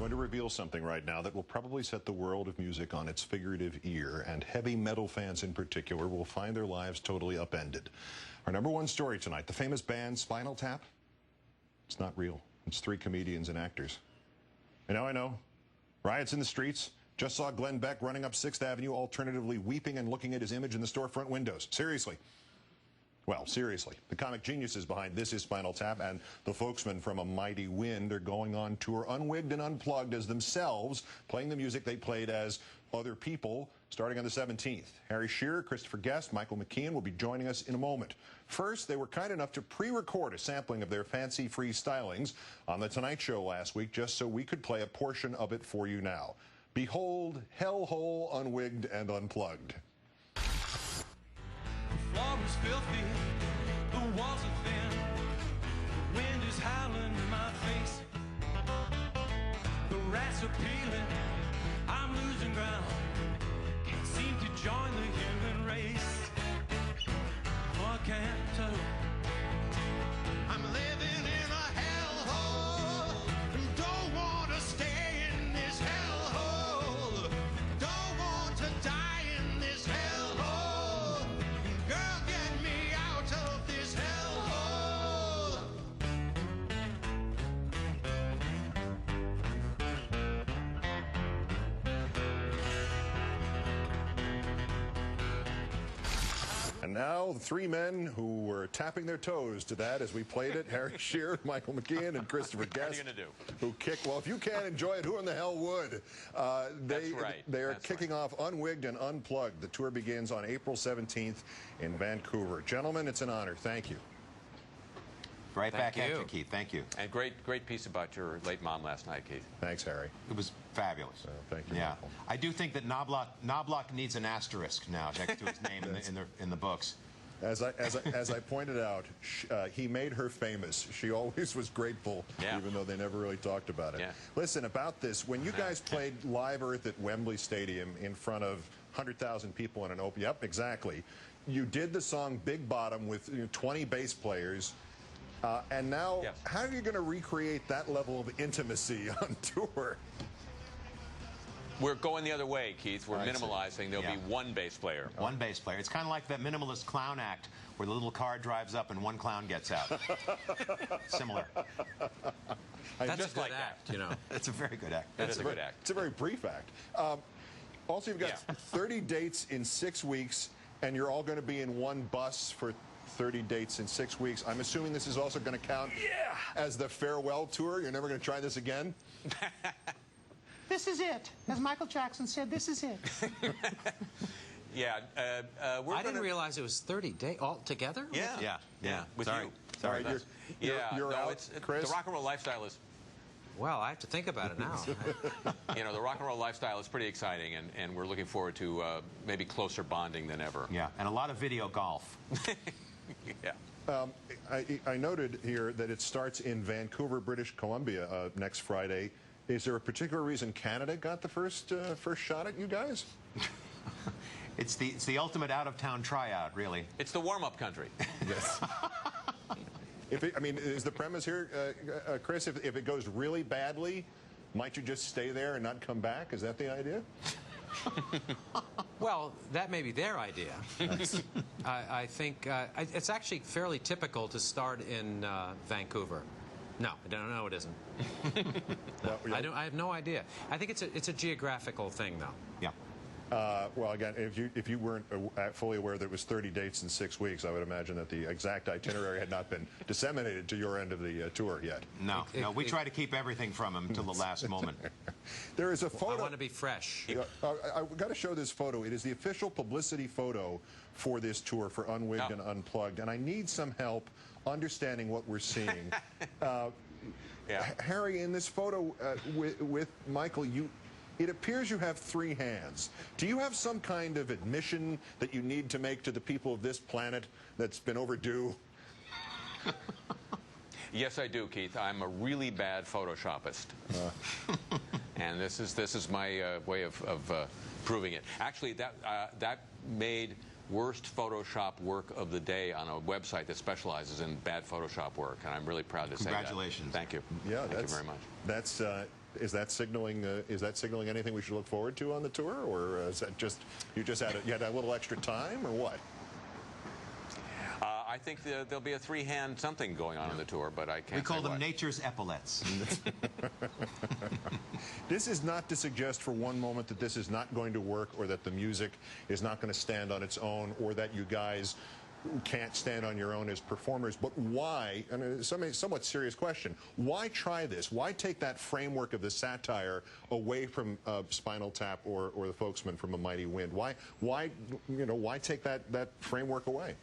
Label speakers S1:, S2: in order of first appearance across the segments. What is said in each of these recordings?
S1: going to reveal something right now that will probably set the world of music on its figurative ear, and heavy metal fans in particular will find their lives totally upended. Our #1 story tonight, the famous band Spinal Tap. It's not real. It's 3 comedians and actors. I know. Riots in the streets. Just saw Glenn Beck running up 6th Avenue, alternatively weeping and looking at his image in the storefront windows. Seriously. Well, seriously, the comic geniuses behind This Is Spinal Tap and the folksmen from A Mighty Wind are going on tour unwigged and unplugged as themselves, playing the music they played as other people, starting on the 17th. Harry Shearer, Christopher Guest, Michael McKean will be joining us in a moment. First, they were kind enough to pre-record a sampling of their fancy-free stylings on The Tonight Show last week, just so we could play a portion of it for you now. Behold, Hellhole Unwigged and Unplugged.
S2: The floor is filthy, the walls are thin, the wind is howling in my face, the rats are peeling, I'm losing ground, can't seem to join the human race. Oh, I can't tell. I'm living in a hellhole and don't want to stay in this hellhole, don't want to die in this hellhole. Girl, get me out of this hellhole.
S1: And now the 3 men who were tapping their toes to that as we played it, Harry Shearer, Michael McKean, and Christopher Guest.
S3: What are you going to do?
S1: Who kick, well, if you can't enjoy it, who in the hell would?
S3: That's right.
S1: They are
S3: That's
S1: kicking off Unwigged and Unplugged. The tour begins on April 17th in Vancouver. Gentlemen, it's an honor. Thank you.
S4: Right back
S3: Thank
S4: at
S3: you.
S4: you, Keith. Thank you.
S3: And great piece about your late mom last night, Keith.
S1: Thanks, Harry.
S4: It was fabulous.
S1: Thank you,
S4: Yeah,
S1: Michael.
S4: I do think that Knobloch needs an asterisk now next to his name in the books.
S1: As I pointed out, he made her famous. She always was grateful,
S3: Yeah.
S1: even though they never really talked about it.
S3: Yeah.
S1: Listen, about this, when you guys played Live Earth at Wembley Stadium in front of 100,000 people in an open, yep, exactly. You did the song Big Bottom with 20 bass players, and now
S3: Yes.
S1: how are you going to recreate that level of intimacy on tour?
S3: We're going the other way, Keith. We're
S1: I see.
S3: minimalizing. There'll be 1 bass player.
S4: One bass player. It's kind of like that minimalist clown act where the little car drives up and 1 clown gets out. Similar.
S5: That's
S3: just
S5: a good
S3: like
S5: act,
S3: that.
S5: you know.
S4: It's a very good act.
S3: That is a good act.
S1: It's a very brief act. Also, you've got 30 dates in 6 weeks, and you're all going to be in one bus for 30 dates in 6 weeks. I'm assuming this is also going to count as the farewell tour. You're never going to try this again?
S6: This is it. As Michael Jackson said, this is it.
S3: Yeah.
S5: I didn't realize it was 30 days altogether.
S3: Yeah. With
S4: Sorry.
S3: you.
S1: Sorry,
S3: With
S1: you're
S3: us.
S1: out,
S3: It's
S1: Chris?
S3: the rock and roll lifestyle is.
S5: Well, I have to think about it now.
S3: The rock and roll lifestyle is pretty exciting, and we're looking forward to maybe closer bonding than ever.
S4: Yeah, and a lot of video golf.
S3: Yeah.
S1: I noted here that it starts in Vancouver, British Columbia next Friday. Is there a particular reason Canada got the first shot at you guys?
S4: It's the ultimate out-of-town tryout, really.
S3: It's the warm-up country.
S1: Yes. Is the premise here, Chris, if it goes really badly, might you just stay there and not come back? Is that the idea?
S5: Well, that may be their idea. I think it's actually fairly typical to start in Vancouver. No, I don't know. It isn't. No, I have no idea. I think it's a geographical thing, though.
S4: Yeah.
S1: Well, again, if you weren't fully aware that it was 30 dates in 6 weeks, I would imagine that the exact itinerary had not been disseminated to your end of the tour yet.
S4: No, we try to keep everything from him until the last moment.
S1: There is a photo.
S5: I want to be fresh.
S1: I've got to show this photo. It is the official publicity photo for this tour, for Unwigged and Unplugged, and I need some help understanding what we're seeing. Harry, in this photo with Michael, it appears you have 3 hands. Do you have some kind of admission that you need to make to the people of this planet that's been overdue?
S3: Yes, I do, Keith. I'm a really bad Photoshopist. And this is my way of proving it. Actually, that made worst Photoshop work of the day on a website that specializes in bad Photoshop work, and I'm really proud to say that.
S4: Congratulations.
S3: Thank you.
S1: Yeah,
S3: Thank you very much.
S1: That's signaling anything we should look forward to on the tour, or is that just you had a little extra time, or what?
S3: I think there'll be a three-hand something going on the tour, but I can't.
S4: We call
S3: say
S4: them
S3: what.
S4: nature's epaulets.
S1: This is not to suggest for one moment that this is not going to work, or that the music is not going to stand on its own, or that you guys can't stand on your own as performers. But why, and it's a somewhat serious question, why try this? Why take that framework of the satire away from Spinal Tap or the Folksmen from A Mighty Wind? Why take that framework away?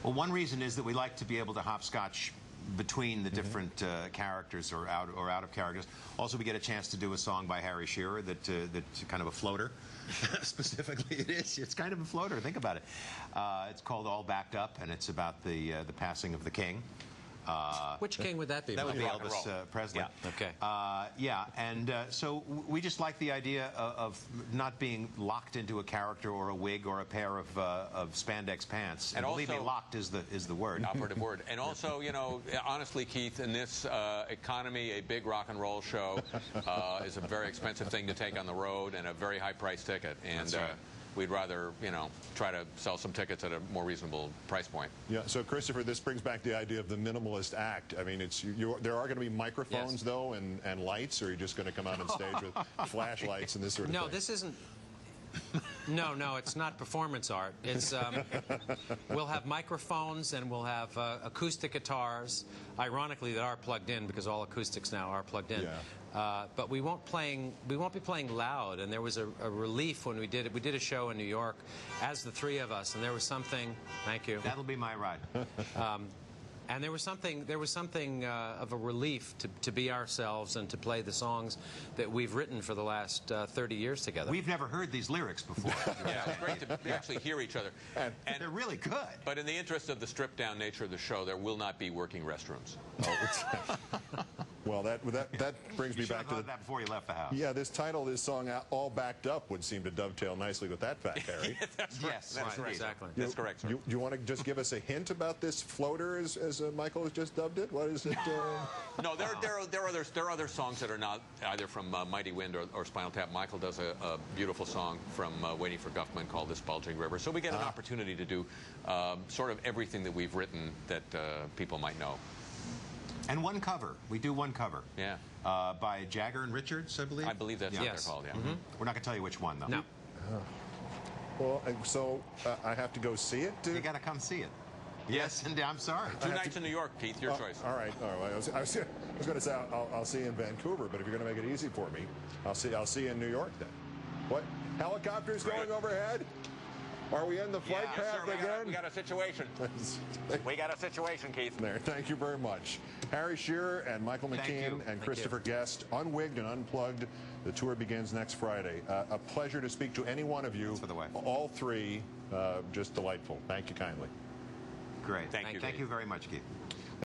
S4: Well, one reason is that we like to be able to hopscotch between the different characters or out of characters. Also, we get a chance to do a song by Harry Shearer that's kind of a floater. Specifically, it is. It's kind of a floater. Think about it. It's called All Backed Up, and it's about the passing of the king.
S5: Which king would that be?
S4: That would be
S3: Rock and
S4: Elvis
S3: roll.
S4: Presley.
S5: Yeah. Okay.
S4: Yeah, and so we just like the idea of not being locked into a character or a wig or a pair of spandex pants. And believe me,
S3: also,
S4: locked is the word.
S3: Operative word. And also, you know, honestly, Keith, in this economy, a big rock and roll show is a very expensive thing to take on the road and a very high price ticket. And
S4: That's right.
S3: we'd rather, you know, try to sell some tickets at a more reasonable price point.
S1: Yeah. So, Christopher, this brings back the idea of the minimalist act. I mean, there are going to be microphones,
S5: Yes.
S1: though, and lights, or are you just going to come out on stage with flashlights and this sort of thing?
S5: No, this isn't. No, it's not performance art. It's we'll have microphones and we'll have acoustic guitars. Ironically, that are plugged in because all acoustics now are plugged in.
S1: Yeah.
S5: But we won't be playing loud. And there was a relief when we did it. We did a show in New York as the three of us, and there was something. Thank you.
S4: That'll be my ride.
S5: And there was something of a relief to be ourselves and to play the songs that we've written for the last 30 years together.
S4: We've never heard these lyrics before.
S3: Yeah, it's great to actually hear each other.
S4: And they're really good.
S3: But in the interest of the stripped-down nature of the show, there will not be working restrooms.
S1: Well, that brings me
S4: You should
S1: back
S4: have
S1: to
S4: thought that before you left the house.
S1: Yeah, this title, this song, All Backed Up, would seem to dovetail nicely with that fact, Harry.
S4: Yes,
S3: That's
S5: Right,
S3: right.
S5: exactly.
S3: That's correct, sir.
S1: You want to just give us a hint about this floater, as Michael has just dubbed it? What is it?
S3: No, there are other songs that are not either from Mighty Wind or Spinal Tap. Michael does a beautiful song from Waiting for Guffman called This Bulging River. So we get an opportunity to do sort of everything that we've written that people might know.
S4: And one cover. We do one cover.
S3: Yeah.
S4: By Jagger and Richards, I believe.
S3: I believe that's what
S5: Yes.
S3: they're called, yeah.
S4: We're not going to tell you which one, though.
S5: No.
S1: Well, so I have to go see it?
S4: You got to come see it. Yes, and I'm sorry.
S3: 2 nights in New York, Keith, your choice.
S1: All right. I was going to say I'll see you in Vancouver, but if you're going to make it easy for me, I'll see you in New York then. What? Helicopters going overhead? Are we in the flight
S3: Yes,
S1: path
S3: sir,
S1: again?
S3: we got a situation. We got a situation, Keith.
S1: There. Thank you very much. Harry Shearer and Michael
S4: Thank
S1: McKean
S4: you.
S1: and Christopher Guest, Unwigged and Unplugged. The tour begins next Friday. A pleasure to speak to any one of you.
S4: Thanks for the wife.
S1: All three, just delightful. Thank you kindly.
S4: Great.
S3: Thank you,
S4: Thank
S3: Keith.
S4: you very much, Keith.